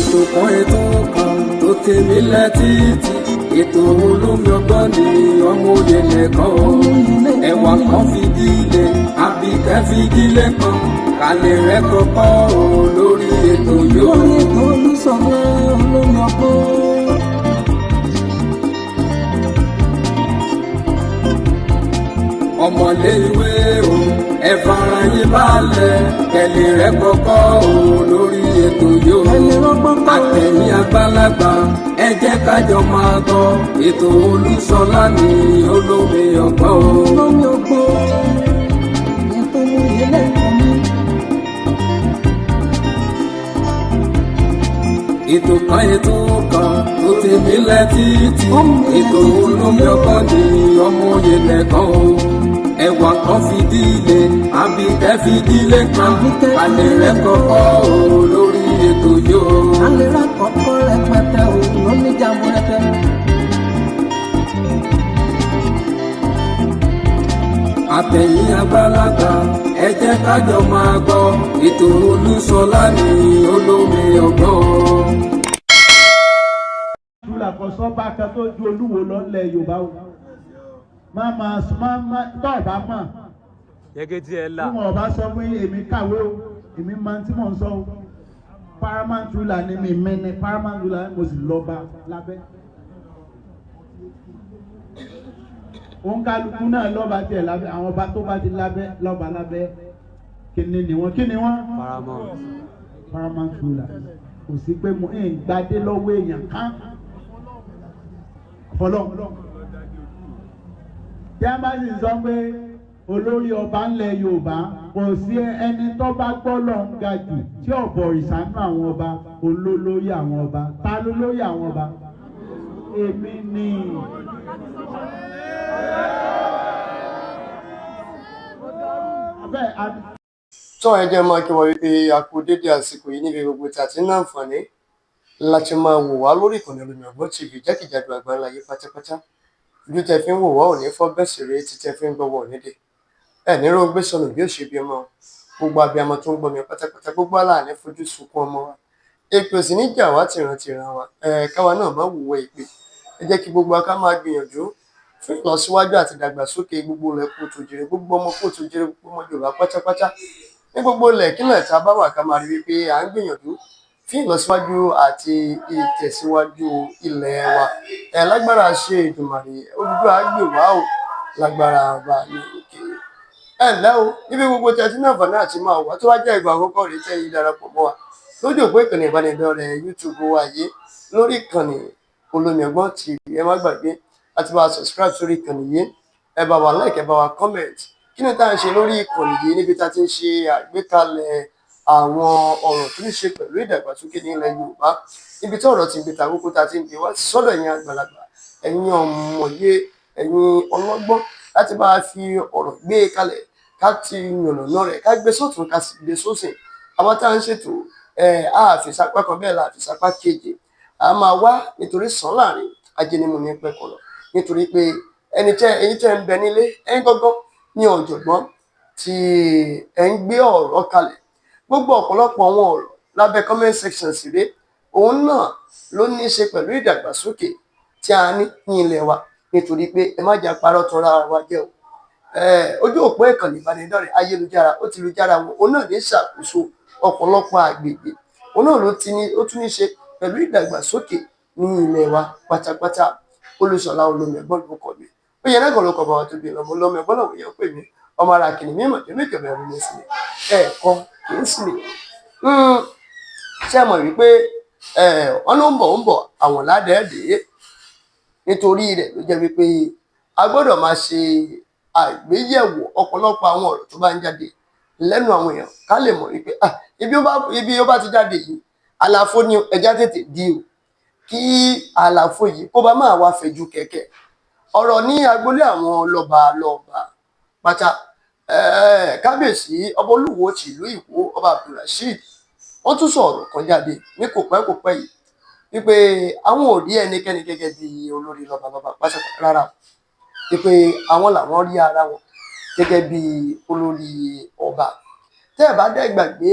ètò kan tó tèmi létí ètò olómi ọgbọ́n ni ọmọ òye nìkan o ẹwà kan fìdílé Àbíkẹ́ fìdílé kan kálẹ̀ rẹ̀ kọ́kọ́ o lórí ètò yóò. lórí ètò Olúṣọlá olómi ọgbọ́n. ọmọlé ìwé o ẹ fara yín balẹ̀ kẹlẹ̀ rẹ̀ kọ́kọ́ o lórí ètò yóò. àtẹ̀yìn àgbàlagbà ẹ jẹ́ kájọ máa gbọ́ ètò Olúṣọlá ní olómi ọgbọ́n o. olómi ọgbọ́n ètò ìyẹlẹ ìkànnì. ètò kan tó tèmi létí ètò olómi ọgbọ́n ní ọmọ òye nìkan o ẹwà kan fìdílé Àbíkẹ́ fìdílé kan kálẹ̀ rẹ̀ kọ́kọ́ o lórí ètò yóò. kálẹ̀ rẹ̀ kọ́kọ́ rẹpẹtẹ o lóní jàmbúrẹ́tẹ. àtẹ̀yìn àgbàlagbà ẹ jẹ́ kájọ máa gbọ́ ètò Olúṣọlá ní olómi ọgbọ́n. ṣúlà kan sọ́ba kan tó ju Olúwo lọ́lẹ̀ Yorùbá o máa tọ́ ọ̀bá mọ̀ gẹ́gẹ́ tí ẹ là tí wọn bá sọ fún èmi kàwé o èmi máa tí mò ń sọ o paramount ruler ni mi mẹ́ni paramount ruler mo sì lọ́ba lábẹ́ òun kálukú náà lọ́ba tiẹ̀ lábẹ́ àwọn ọba tó bá ti lábẹ́ lọ́ba lábẹ́ kí ni wọ́n paramount ruler kò sí pé mo ń gbadé lọ́wọ́ èèyàn kan fọlọ́ tí a bá sì sọ pé olórí ọba ńlẹ̀ Yorùbá kò sí ẹni tó bá gbọ́ lọ ń ga jù tí ọ̀bọ̀ ìsánú àwọn ọba olólórí àwọn ọba ta ló lórí àwọn ọba èmi ni. tó ẹ jẹ́ máa kí wọ́n wípé a kú dédé àsìkò yìí níbi gbogbo tí a ti ń láǹfààní láti máa wò wá lórí ìkànnì Olómi Ọgbọ́n TV jákèjádò àgbáńláyé pátápátá ojú tẹ fi ń wò wá ò ní fọ́ bẹ́ẹ̀ sì rèé tí tẹ fi ń gbọ́wọ́ nídìí ẹ ní ró gbé sọnù bí ó ṣe bí ọmọ gbogbo abiyamọ tó ń gbọ́ mi pátápátá gbogbo aláàánú fojú sunkún ọmọ wa èpè ò sì ní jà wá tìrantìran wa káwa náà má wùwọ èpè ẹ jẹ́ kí gbogbo aká máa gbìyànjú fún ìlọsíwájú àti ìdàgbàsókè gbogbo ilẹ̀ kóòtù òjìrè gbogbo ọmọ kóòtù òjìrè gbogbo ọmọ Yorùbá pátápátá ní gbogbo ilẹ̀ kílẹ̀ tá a bá wà ká máa rí wípé à ń gbìyànjú fún ìlọsíwájú àti ìtẹ̀síwájú ilẹ̀ wa lágbára ṣe Èdùmàrè Olúwa gbè wá o lágbára bá ní òkè ǹlẹ́ o níbi gbogbo tí a ti náà fà náà ti máa wà tó wá jẹ́ ìgbà àkọ́kọ́ rèé tẹ́yìn darapọ̀ mọ́ wa lójú òpó ìkànnì ìbánidọ́rẹ̀ẹ́ YouTube wa yìí lórí ìkànnì Olómi Ọgbọ́n TV ẹ má gbàgbé láti bá wa subscribe sórí ìkànnì yìí ẹ bá wa like ẹ bá wa comment kí ni tá à ń ṣe lórí ìkànnì yìí níbi tá a ti ń ṣe àgbékalẹ̀ àwọn ọ̀rọ̀ tó ní ṣe pẹ̀lú ìdàgbàsókè ní ilẹ̀ Yorùbá níbi tí ọ̀rọ̀ ti ń gbé ta kókó tá a ti ń gbé wá sọ́dọ̀ ẹ̀yin àgbàlagbà ẹ̀yin ọ̀mọ̀ye ẹ̀yin ọlọ́gbọ́n láti bá a fi ọ̀rọ̀ gbé kalẹ̀ ká ti yànnàná rẹ̀ ká gbé sọ́tún ká sì gbé sósìn àwọn tá à ń ṣètò àfìsápá kan bẹ́ẹ̀ la àfìsápá keje a máa wá nítorí sàn láàrin ajẹnimú ní pẹ́kọ̀ọ́ lọ nítorí pé ẹ̀yin tẹ́ ń bẹ nílé ẹ̀yin gángan ní ọ̀jọ̀gbọ́n tí ẹ̀ ń gbé ọ̀rọ̀ kalẹ̀ gbogbo ọ̀pọ̀lọpọ̀ àwọn ọ̀rọ̀ lábẹ́ comment section sì ré òun náà ló ní í ṣe pẹ̀lú ìdàgbàsókè tí a ní ní ilẹ̀ wa nítorí pé ẹ má jà parọ́ tán ra wa jẹ́ o ojú òpó ìkànnì ìbánidọ́rẹ̀ẹ́ ayélujára ó ti lujára wọn òun náà ní ṣàkóso ọ̀pọ̀lọpọ̀ àgbègbè òun náà ó tún ní ṣe pẹ̀lú ìdàgbàsókè ní ilẹ̀ wa pátápátá Olúṣọlá Olómi Ọgbọ́n ló kọ mi ó yẹ náà ló kọ bá wa tó bí ọmọ Olómi Ọgbọ́n làwọn èèyàn pè mí ọmọ ara kìnnì mímọ̀ tó ní ìkẹ̀bẹ̀ ọ̀run ní sílẹ̀ ẹ̀ẹ̀kan kì í sì nìyẹn ṣé mọ̀ wípé ọ̀nà ń bọ̀ àwọn ládẹ́ẹ̀dẹ́ nítorí rẹ̀ ló jẹ́ wípé a gbọ́dọ̀ máa ṣe àgbéyẹ̀wò ọ̀pọ̀lọpọ̀ àwọn ọ̀rọ̀ tó bá ń jáde lẹ́nu àwọn èèyàn ká lè mọ̀ wípé ibi ó bá ti jáde yìí àlàfo ni ẹja tètè di o kí àlàfo yìí kó bá máa wá fẹ̀jú kẹ̀kẹ́ ọ̀rọ̀ ní agboolé àwọn lọ́ba pátá kábíyèsí ọba Olúwo tìlú Ìwó ọba Abdulrasheed wọ́n tún sọ̀rọ̀ kan jáde ní kò pẹ́ yìí wípé àwọn ò rí ẹnikẹ́ni gẹ́gẹ́ bí olórí lọ́balọ́ba pátápátá rárá wípé àwọn làwọn rí ara wọn gẹ́gẹ́ bí olórí ọba tẹ́ ẹ̀ bá dẹ́ gbàgbé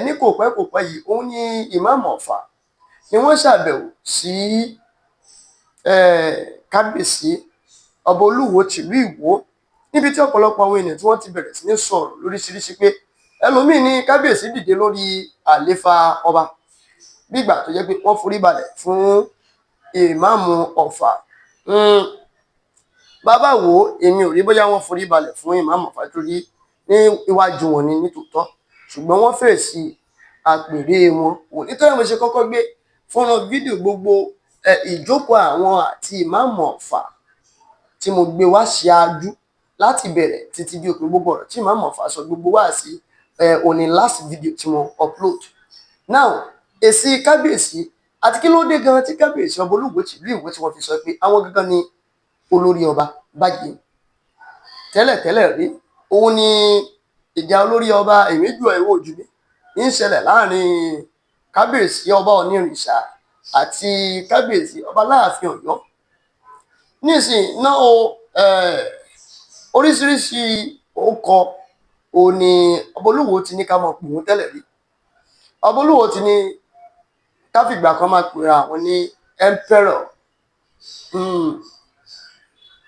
ní kò pẹ́ yìí òun ni ìmáàmù Ọ̀fà ni wọ́n ṣàbẹ̀wò sí kábíyèsí ọba Olúwo tìlú Ìwó níbi tí ọ̀pọ̀lọpọ̀ àwọn ènìyàn tí wọ́n ti bẹ̀rẹ̀ sí ní sọ̀rọ̀ lóríṣiríṣi pé ẹlòmíì ní kábíyèsí dìde lórí àléfà ọba bí ìgbà tó jẹ́ pé wọ́n forí balẹ̀ fún ìmáàmù Ọ̀fà. Bàbá wo èmi ò rí bóyá wọ́n forí balẹ̀ fún ìmáàmù Ọ̀fà torí ní iwájú wọn ni nítòótọ́ ṣùgbọ́n wọ́n fèsì àpèrè wọn wò nítorí mo ṣe kọ́kọ́ gbé fọ́nrán fídíò gbogbo ìjókòó àwọn àti ìmáàmù Ọ̀fà tí mo gbé wá ṣáájú láti bẹ̀rẹ̀ títí di òpin gbogbo ọ̀rọ̀ tí ìmáàmù Ọ̀fà sọ gbogbo wá sí òní last video tí mo upload. Now èsì kábíyèsí àti kí ló dé gan tí kábíyèsí ọba Olúwo tìlú Ìwó tí wọ́n fi sọ pé àwọn gangan ni olórí ọba báyìí. Tẹ́lẹ̀tẹ́lẹ̀ rí òun ni ìjà olórí ọba èméjì ẹ̀wọ̀ ojú mi ń ṣẹlẹ̀ láàrin kábíyèsí ọba Onírìṣà àti kábíyèsí ọba Láàfin Ọ̀yọ́. Nísìnyí náà oríṣiríṣi orúkọ òun ni ọba Olúwo ti ní ká máa pè wọ́n tẹ́lẹ̀ rí. Ọba Olúwo ti ní káfígbà kan máa pèrè àwọn ní emperor.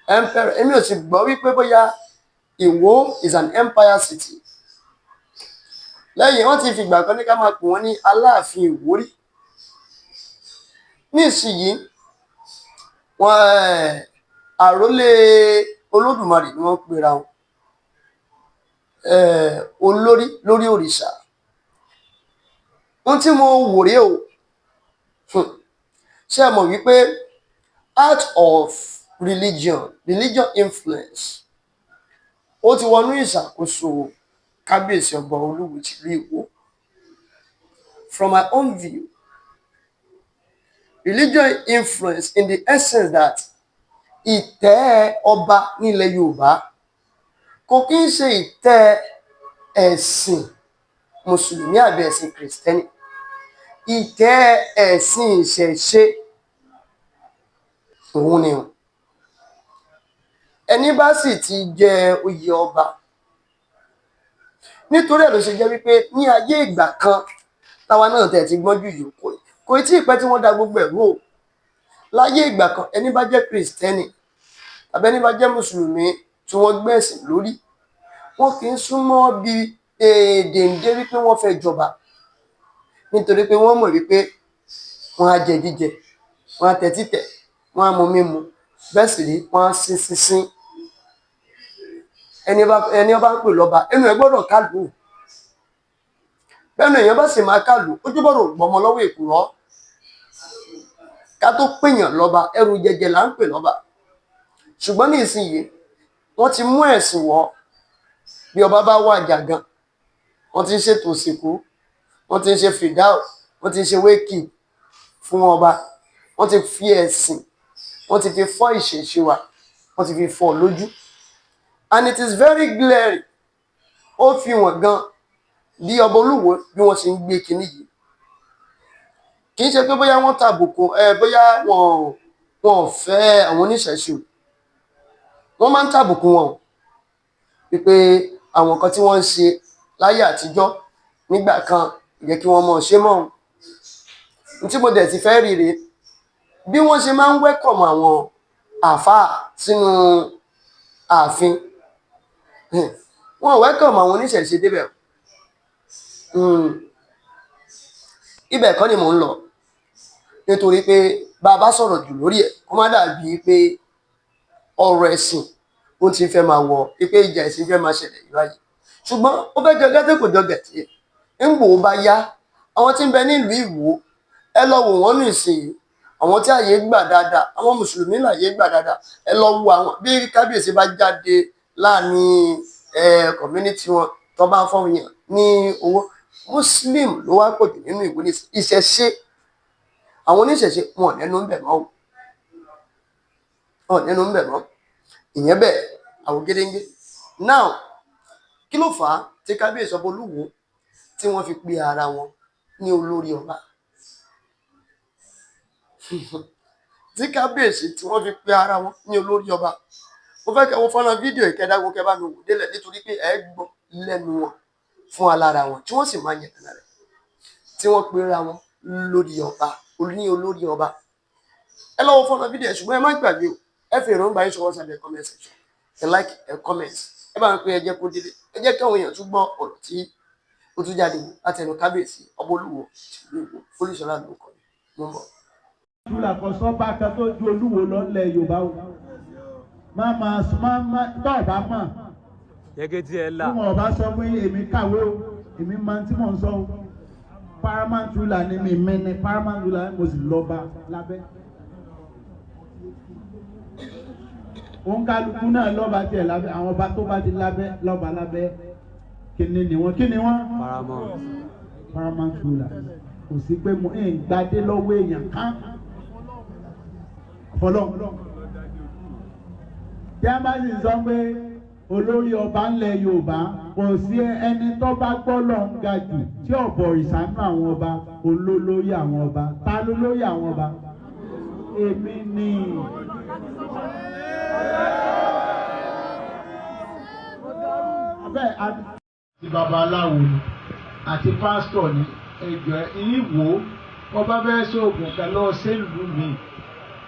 Emperor èmi ò sì gbọ́ wípé bóyá Ìwó is an empire city. Lẹ́yìn wọ́n ti fìgbà kan ní ká máa pè wọ́n ní Aláàfin Ìwórì. Nísìnyí wọ́n àrólé Olódùmarè ni wọ́n pera wọn, olórí lórí òrìṣà. Ohun tí mo wò rèé o, ṣé ẹ mọ̀ wípé out of religion influence ó ti wọnú ìṣàkóso kábíyèsí ọba Olúwo tìlú Ìwó. From my own view, religion influence in the essence that ìtẹ́ ọba nílẹ̀ Yorùbá kò kí ń ṣe ìtẹ́ ẹ̀sìn mùsùlùmí àbí ẹ̀sìn kìrìsìtẹ́nì, ìtẹ́ ẹ̀sìn ìṣẹ̀ṣe òun ni o. Ẹni bá sì ti jẹ oyè ọba, nítorí ẹ̀ ló ṣe jẹ́ wípé ní ayé ìgbà kan táwa náà tẹ̀ ti gbọ́njú yìí kò tí ì pẹ́ tí wọ́n da gbogbo ẹ̀ rú o. Láyé ìgbà kan ẹni bá jẹ́ kìrìsìtẹ́nì tàbí ẹni bá jẹ́ mùsùlùmí tí wọ́n gbẹ̀sìn lórí, wọn kì í súnmọ́ bí dèndé wípé wọ́n fẹ́ jọba, nítorí pé wọ́n mọ̀ wípé wọ́n á jẹ jíjẹ, wọ́n á tẹ títẹ̀, wọ́n á mu mímu, bẹ́ẹ̀ sì rí wọ́n á sin sínsín. Ẹni ọba ń pè lọ́ba ẹnu ẹ̀ gbọ́dọ̀ kálù. Bẹ́ẹ̀ni èèyàn bá sì máa kálù ojú gbọ́dọ̀ gbọmọ lọ́wọ́ èkùrọ́. Ká tó pèèyàn lọ́ba ẹrù jẹjẹ là ń pè lọ́ba. Ṣùgbọ́n ní ìsinyìí wọ́n ti mú ẹ̀sìn wọ̀. Bí ọba bá wàjà gan, wọ́n ti ń ṣètò òsìnkú, wọ́n ti ń ṣe fìdáù, wọ́n ti ń ṣe wéèkì fún ọba, wọ́n ti fi ẹ̀sìn, wọ́n ti fi fọ́ ìṣẹ̀ṣe wa, wọ́n ti fi fọ́ lójú. And it is very glaring. Ó fi wọ̀n gan bí ọba Olúwo bí wọ́n ṣe ń gbé kinní yìí. Kì í ṣe pé bóyá wọ́n tàbùkù bóyá wọn ò fẹ́ àwọn oníṣẹ̀ṣe. Wọ́n máa ń tàbùkù wọn wípé àwọn kan tí wọ́n ń ṣe láyé àtijọ́ nígbà kan ìyẹn kí wọ́n mọ̀ ṣe mọ́ ohun. Tí mo dẹ̀ ti fẹ́ rí rèé bí wọ́n ṣe máa ń wẹ́kọ̀mù àwọn àáfàá sínú ààfin. Wọn ò wẹ́kọ̀mù àwọn oníṣẹ̀ṣe débẹ̀. Ibẹ̀ kọ́ ni mò ń lọ nítorí pé bá a bá sọ̀rọ̀ jù lórí ẹ̀ kó má dàbí pé ọ̀rọ̀ ẹ̀sìn ó ti fẹ́ máa wọ pé ìjà ẹ̀sìn fẹ́ máa ṣẹlẹ̀ ìwádìí. Ṣùgbọ́n ó fẹ́ jọ gẹ́tẹ́ kò jọ gẹ̀tẹ́. Ńgbò ó bá yá àwọn tí ń bẹ nílùú Ìwó ẹ lọ wò wọ́n ní ìsìn àwọn tí àyè gbà dáadáa, àwọn mùsùlùmí láyè gbà dáadáa, ẹ lọ wo àwọn bí kábíyèsí bá jáde láàrin community wọn tó bá ń fọ́ yàn ní owó. Muslim ló wá pọ̀jù nínú Ìwó ní ìṣẹ̀ṣe. Àwọn oníṣẹ̀ṣe wọn nẹ́nu ń bẹ̀ mọ́ o. Wọn nẹ́nu ń bẹ̀ mọ́. Ìyẹn bẹ́ẹ̀ àwògedengbe. Now kí ló fà á tí kábíyèsí ọba Olúwo tí wọ́n fi pe ara wọn ní olórí ọba? Tí kábíyèsí tí wọ́n fi pe ara wọn ní olórí ọba, mo fẹ́ kẹ́ wo fọ́nrán fídíò ìkẹ́dágún kẹ́ bá mi wò délẹ̀ nítorí pé ẹ gbọ́ lẹ́nu wọn fún alára wọn tí wọ́n sì máa yẹ̀dánná rẹ̀ tí wọ́n pera wọn lórí ọba olórí ọba. Ẹ lọ́wọ́ fọ́nà fídíò ẹ̀ ṣùgbọ́n ẹ má gbàgbé o ẹ fi èròǹgbà yín ṣọwọ́ sábẹ́ comment section ẹ like ẹ comment ẹ bá ń pe ẹ jẹ́ kó délé ẹ jẹ́ kí àwọn èèyàn tún gbọ́ ọ̀rọ̀ tí ó tún jáde láti ẹnu kábíyèsí ọba Olúwo tìlú Ìwó Olúṣọlá ló kọ́ ni mo ń bọ̀. Ìtura kan sọ́ba kan tó ju Olúwo lọ nílẹ̀ Yorùbá o. Máa tọ́ ọ̀bá mọ̀. Gẹ́gẹ́ tí ẹ là. Tí wọn ọba sọ pé èmi kàwé o, èmi máa tí mò ń sọ o. Paramount ruler ni mi mẹ́ni paramount ruler mo sì lọ́ba lábẹ́. Òǹkàlùkù náà lọ́ba tiẹ̀ lábẹ́ àwọn ọba tó bá ti lábẹ́ lọ́ba lábẹ́. Kíni ni wọ́n? Paramount ruler. Kò sí pé mo ń gbadé lọ́wọ́ èèyàn kan. Fọlọ́. Tí a bá sì sọ pé olórí ọba ńlẹ̀ Yorùbá kò sí ẹni tó bá gbọ́ lọ ń ga jù tí ọ̀bọ̀ ìsánú àwọn ọba olólórí àwọn ọba. Ta ló lórí àwọn ọba? Èmi ni. Àti babaláwo ni àti pásítọ̀ ni ẹjọ́ ìwò ọba bẹ́ẹ̀ sóògùn kà lọ sílùú mi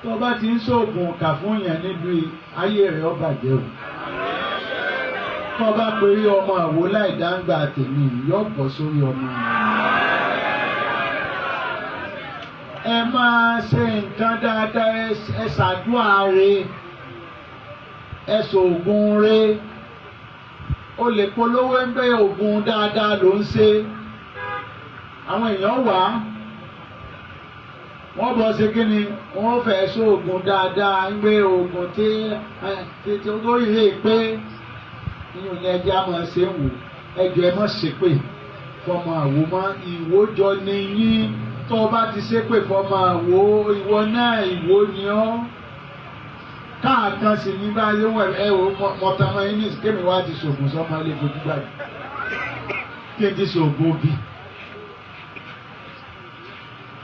tó bá ti ń sóògùn kà fún yẹn níbi ayé rẹ̀ ọba jẹ́ o. Tó bá péré ọmọ àwo láì dáńgbà tèmi yóò bọ́ sórí ọmọ rẹ̀. Ẹ máa ṣe nǹkan dáadáa ẹ ṣàdúrà rẹ̀ ẹ ṣoògùn rẹ̀ o lè polówó ń bẹ́ oògùn dáadáa ló ń ṣe àwọn èèyàn wà wọ́n bọ́ sí kí ni wọ́n fẹ́ sóògùn dáadáa ń gbé oògùn tí ó lè pé nínú ní ẹjẹ́ á máa ṣe ń wò ẹjọ́ ẹ má ṣépè fọmọ àwo mọ́ ìwójọ ni yín tó bá ti ṣépè fọmọ àwo ìwọ náà ìwó ni ọ́ káàkan sì ní báyìí wọ̀ ẹ wò mọ̀tàmọ́ yín ní kémi wá ti ṣògùn sọ́mọ ilé fojú gbàgbé kí n ti ṣògùn òbí.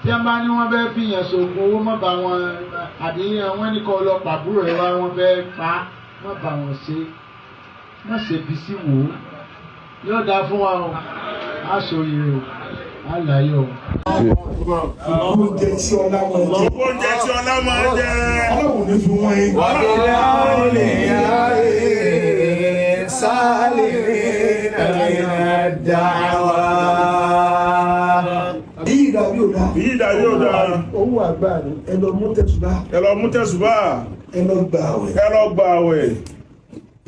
Tí a bá ní wọ́n fẹ́ fi yẹn ṣògùn owó má bá wọn àdéhùn wọn ní kọ́ lọ pàbúrò ẹ̀ wá wọ́n fẹ́ pa má bá wọn ṣe má ṣe bí sí wò ó yóò dáa fún wa o á sòrè o á láyé o. Oúnjẹ tí ọlá máa jẹ. Oúnjẹ tí ọlá máa jẹ. Ọlọ́run ní fi wọ́n yín. Wọ́n fi láwọn lè yáre sálè dáwà. Bí ìdàbí ò dáa. Bí ìdàbí ò dáa. Owó àgbà ni ẹ lọ mú tẹ̀sùbá. Ẹ lọ mú tẹ̀sùbá. Ẹ lọ gbà àwẹ̀. Ẹ lọ gbà àwẹ̀.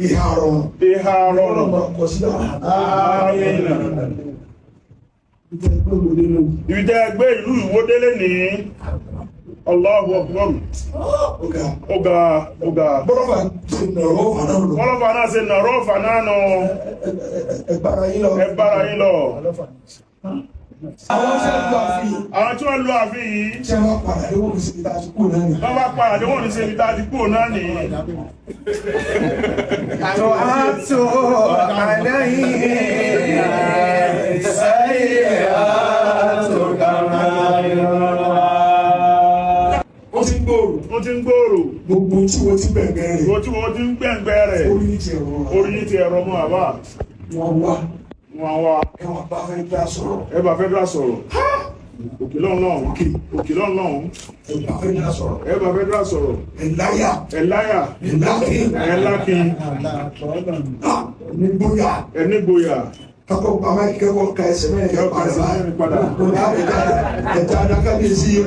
Ìhà rọrùn. Ìhà rọrùn. Ọlọ́run máa kọ sí àwọn. Ibi tẹ́ ẹgbẹ́ ìlú Ìwó délé ní Allahu Akbar. Ọ̀gá. Bọ́lọ́fà ṣe nàró fàná lọ. Bọ́lọ́fà náà ṣe nàró fàná nù. Ẹ bára yín lọ. Àwọn tí wọ́n lu àfin yìí. Ṣé wọ́n padà dé wọ́n ní ṣe ìta ti kú náà ni? Wọ́n bá padà dé wọ́n ní ṣe ìta ti kú náà ni. Àtò àlẹ́yìn sẹ́yìn àtòkàrà. Ó ti ń gbòòrò. Gbogbo tí wọ́n ti gbẹ̀ngbẹ̀ rẹ̀. Gbogbo tí wọ́n ti ń gbẹ̀ngbẹ̀ rẹ̀. Orí yìí ti ẹ̀rọ mọ́ àbá. Wọ́n wá. Ẹ bá fẹ́ dá sọ̀rọ̀. Òkè lọ́nà. Ẹ bá fẹ́ dá sọ̀rọ̀. Ẹ̀láyà. Ẹ̀lákin. Ẹ̀nígboyà. Kakọ pàmò kẹwọ ka ẹsẹ̀ mẹ́rin padà. Ẹja adákábíyèsí yẹ.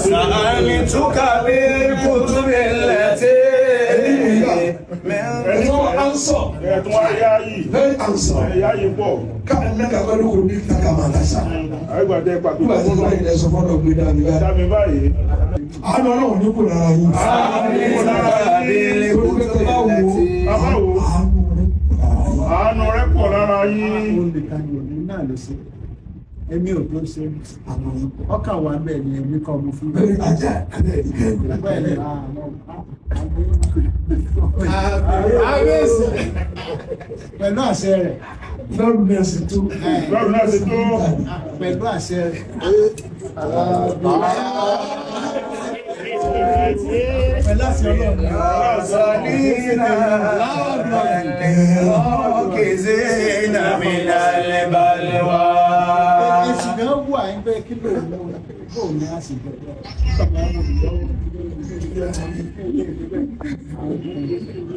Sàánì túkà bí kùtù bí lẹ́tẹ̀. Ẹ̀tọ́ ansọ̀. Ẹ̀tún ayá yìí. Very ansọ̀. Ẹ̀yá yìí pọ̀. Ká ẹ̀lẹ́ka pẹ̀lú kò ní kàkà máa lásà. Àìgbàdé pàtó. Nígbà tí ìgbà yìí lẹ́sọ̀ fọ́dọ̀ gbé dání báyìí. Dámi báyìí. Àánú ọlọ́run ní kò lára yín. Àánú rẹ̀ pọ̀ lára yín. Èmi ò tó ṣe ọkàn wà bẹ́ẹ̀ ni èmi kọ́ mo fún Bẹ́ẹ̀ni ajá ẹ̀rẹ́ ìkẹ́ pẹ̀lú àṣẹ rẹ̀. lọ́rùn náà sì tó. Lọ́rùn náà sì tó. Pẹ̀lú àṣẹ rẹ̀. láti ọlọ́run. Sọlínà kìzínà mi lálẹ́ balẹ̀ wá. Èsì gan wà ń gbé kí ló mú bóun ní àsìkò.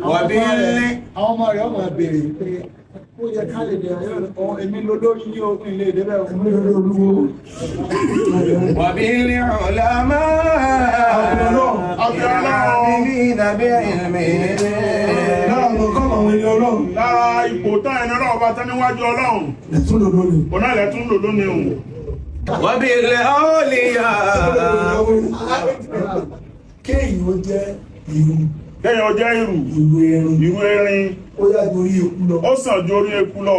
Wàbí ní. Àwọn ọmọ rẹ̀ ọmọ béèrè pé ó yẹ ká lè dẹ̀ èmi ló lórí ní òkun ilé ìdẹ́bẹ̀ òkun lórí olúwo. Wàbí ní ọ̀làmá. Lára ipò tán ẹni ọlọ́run bá tán níwájú ọlọ́run. Òun náà lẹ̀ tún lò lónìí òun. Wàbí ilẹ̀ ọ́ọ̀lìyà. Kéèyàn ó jẹ́ ìrù. Kéèyàn jẹ́ ìrù. Ìrù erin. Ó yá torí eku lọ. Ó sàn ju orí eku lọ.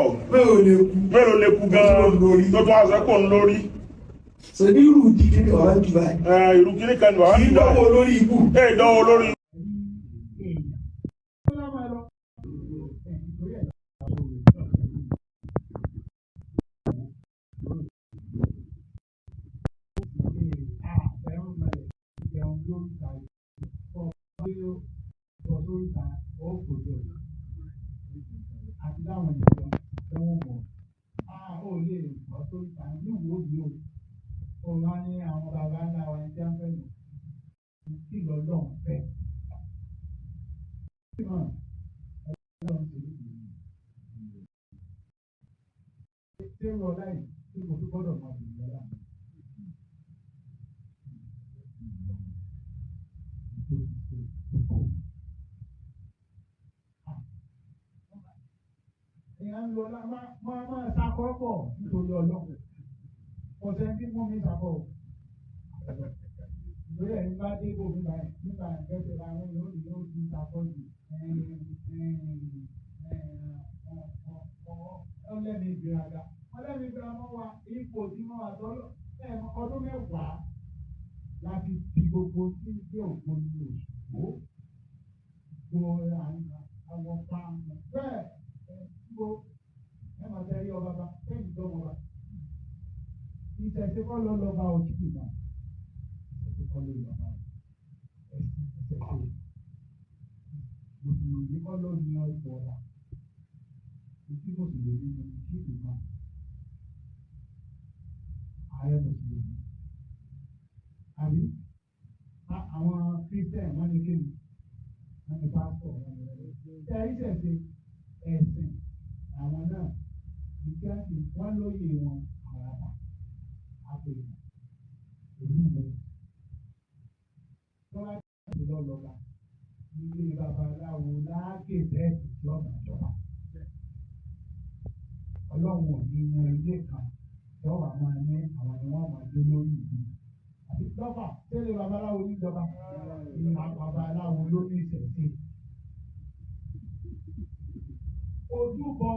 Mélòó lè kú gan-an tó tó àṣẹ́kò ń lórí. Ṣèbí irú di kíní ọ̀rá jù báyìí. Ìrù kíní kan ní wàá jù báyìí. Ìdánwò lórí ibù. Ìdánwò lórí. Àti láwọn ìjọ ẹ̀wọ̀n bọ̀, ó lè bọ́ sórí ìta níwò yìí o. Ó wá ní àwọn bàbá ńlá wa ẹni tí wọ́n fẹ́ lò kí lọ́lọ́run fẹ́. Ṣé ń rọ láì tí mo tún gbọ́dọ̀ máa bìí lọ́la? Ìyá ń lọ máa ṣàkọ́pọ̀ nítorí ọlọ́run. Ọ̀sẹ̀ tí mú mi ṣàkọ́. Ìgbé ẹ̀ ń bá dé bò nípa ìgbésẹ̀ àwọn yóò ní yóò ti ṣàkọ́ jù. Ọlẹ́mi ìgbéraga. Ọlẹ́mi ìgbéraga wa ipò tí wọ́n wà tọ́lọ̀ ọdún mẹ́wàá láti fi gbogbo tí ń gbé ògbó ní òṣùwò. Gbogbo àwọn pa bẹ́ẹ̀. Ẹ máa tẹ ẹyọ bàbá lẹ́yìn tó wọn bá. Ìtẹ̀sí kọ́ ló lọ bá òjijì náà. Ìtẹ̀sí kọ́ ló lọ bá ẹ̀sìn ìtẹ̀sí. Mùsùlùmí kọ́ ló ní ọ̀pọ̀ ọ̀la. Ìtí mùsùlùmí ní ìtìkì náà. Ààrẹ mùsùlùmí. Àbí àwọn kírísítẹ̀n wọ́n ní kéwì. Wọ́n ní pásítọ̀ wọn ní ẹ̀rọ. Ṣé ìṣẹ̀ṣe ẹ̀sìn àwọn náà ìjáde wọn lóye wọn àràbà àpèjì olúwo tọ́lá jáde lọ́lọ́ba ilé babaláwo lágbèsè ìjọba ìjọba ọlọ́run ò ní yan ilé kan lọ́wọ́ máa ní àwọn ni wọ́n máa dé lórí ìlú àti lọ́fà tẹ́lẹ̀ babaláwo níjọba ní babaláwo lórí ìṣẹ̀ṣe. Ojúbọ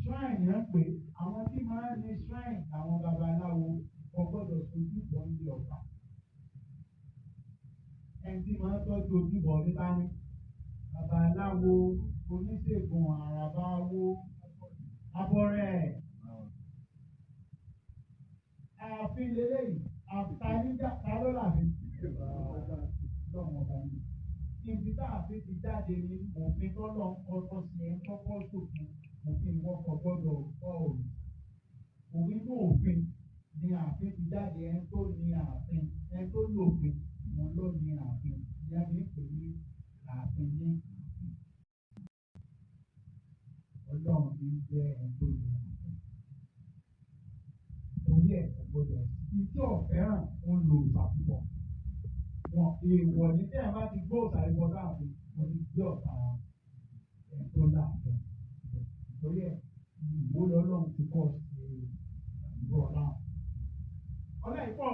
shrine yẹn pé àwọn tí máa ń ní shrine àwọn babaláwo kò gbọ́dọ̀ ojúbọ ní ọ̀pá. Ẹni tí máa ń tọ́jú ojúbọ nípa ní babaláwo oníṣègùn àràbáwo abọ́rẹ́ ààfin lélẹ́yìn àtàníjà kárọ́làmí lọ́wọ́ ọba mi. Ibi tá a fi ti jáde ní òfin tọ́lọ́ ọkọ̀ sí ẹ̀ ń kọ́kọ́ sòkè òfin ìwọ́kọ̀ gbọ́dọ̀ kọ́ òun. Òfin tó òfin ni ààfin ti jáde ẹ̀ tó ní ààfin ẹ̀ tó lòfin wọn ló ní ààfin ìyá mi pè ní ààfin ní ààfin. Ọlọ́run ti ń jẹ́ ẹ̀ tó ní ààfin. Torí ẹ̀ kò gbọ́dọ̀ ìtí ọ̀fẹ́ràn ń lo ìsàkúbọ̀. Wọn èèwọ̀ ní tí ẹ bá ti gbó òsàrí bọ́ láàfin wọn ti gbé ọ̀tá ẹ̀ tó láàfin. Torí ẹ̀ ìwó lọ́lọ́run ti kọ́ ṣe ìbọ̀ náà. Ọlá ìpọ̀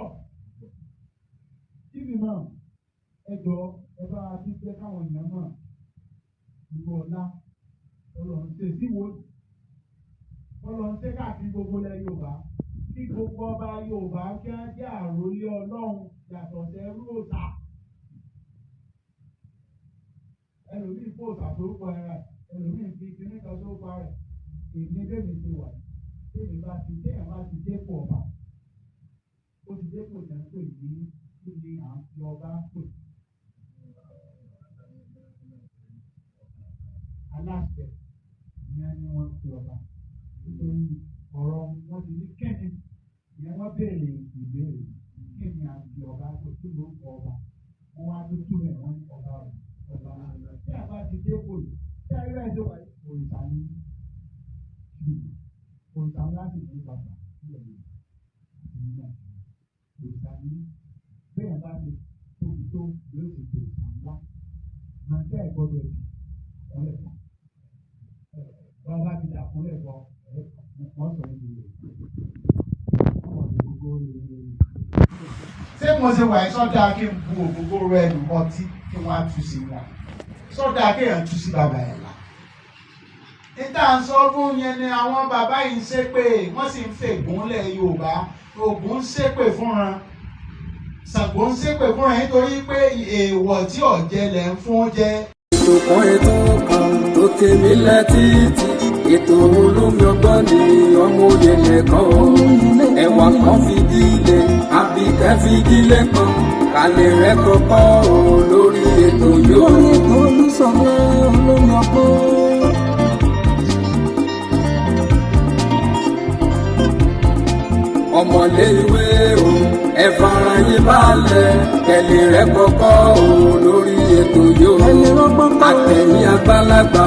tíbi náà ẹjọ́ ẹ bá ti jẹ́ káwọn èèyàn náà ìbọ̀ ọ̀la ọlọ́run ṣe síwò ọlọ́run ṣe káàkiri gbogbo ilẹ̀ Yorùbá kí gbogbo ọba Yorùbá kí á jẹ́ àròlé Ọlọ́run yàtọ̀ sẹ́rú òòṣà. Ẹlòmíì fún òòṣà torúkọ ẹ̀rọ ẹlòmíì fi kíní kan torúkọ rẹ̀ èmi bẹ́ẹ̀ ti wà tèmi bá ti téèyàn bá ti dépò ọba ó ti dépò ìdáńpè ní kí ni à ń fi ọba pè aláṣẹ ìyẹn ni wọ́n fi ọba nítorí ọ̀rọ̀ wọn ti ní kẹ́ni ìyẹn wọ́n béèrè ìbéèrè kẹ́ni àti ọba tó tún ló kọ ọba wọ́n wá tó tún ẹ̀ wọ́n ọba ọba tí a bá ti dé kò tí a rí rẹ̀ tó wà òrìṣà ní òrìṣà láti ní bàbá sílẹ̀ yìí nígbà òrìṣà ní bẹ́ẹ̀ bá ti tóbi tó yóò sì tó òrìṣà ńlá máa jẹ́ ẹ̀gbọ́dọ̀ ẹ̀jẹ̀ ọ̀lẹ̀ kan bá bá ti dà fúnlẹ̀ bọ̀ wọ́n sọ ní ìlú ṣé mo ṣe wà sọ́dà kí n bu ògógóró ẹnu ọtí kí wọ́n á tú sí wọn sọ́dà kéèyàn tú sí bàbá ẹ̀ la. níta ń sọ fún yẹn ni àwọn bàbá yìí ń ṣépè wọ́n sì ń fègúnlẹ̀ Yorùbá Ògún ń ṣépè fúnra Ṣàngó ń ṣépè fúnra nítorí pé èèwọ̀ tí ọ̀jẹ̀lẹ̀ ń fún jẹ́. ètò kan tó tèmi létí ètò olómi ọgbọ́n ni ọmọ òye nìkan ẹ̀wà kan fi dílé àbíkẹ́ fi dílé kan kálẹ̀ rẹ̀ kọ́kọ́ lórí ètò yóò. lórí ètò Olúṣọlá olómi ọgbọ́n. ọmọlé ìwé o ẹ fara yín balẹ̀ kẹlẹ̀ rẹ̀ kọ́kọ́ lórí ètò yóò. àtẹ̀yìn àgbàlagbà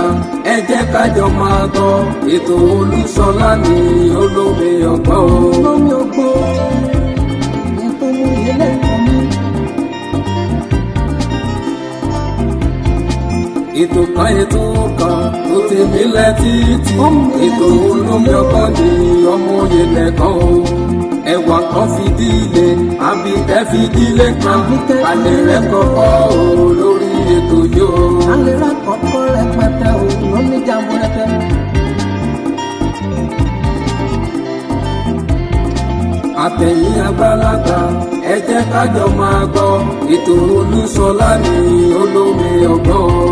ẹ jẹ́ kájọ máa gbọ́ ètò Olúṣọlá ní olómi ọgbọ́n. olómi ọgbọ́n ètò ìyẹlẹ ìkànnì. ètò kan tó tèmi létí ètò olómi ọgbọ́n ní ọmọ òye nìkan ẹ̀wà kan fi dílé àbíkẹ́ fi dílé kan alẹ́ rẹ̀ kọ́kọ́ lórí ètò yóò. alẹ́ rẹ̀ kọ́kọ́ rẹpẹtẹ lóní jàmbúrẹ́tẹ. àtẹ̀yìn àgbàlagbà ẹ jẹ́ kájọ máa gbọ́ ètò Olúṣọlá ní olómi ọgbọ́n.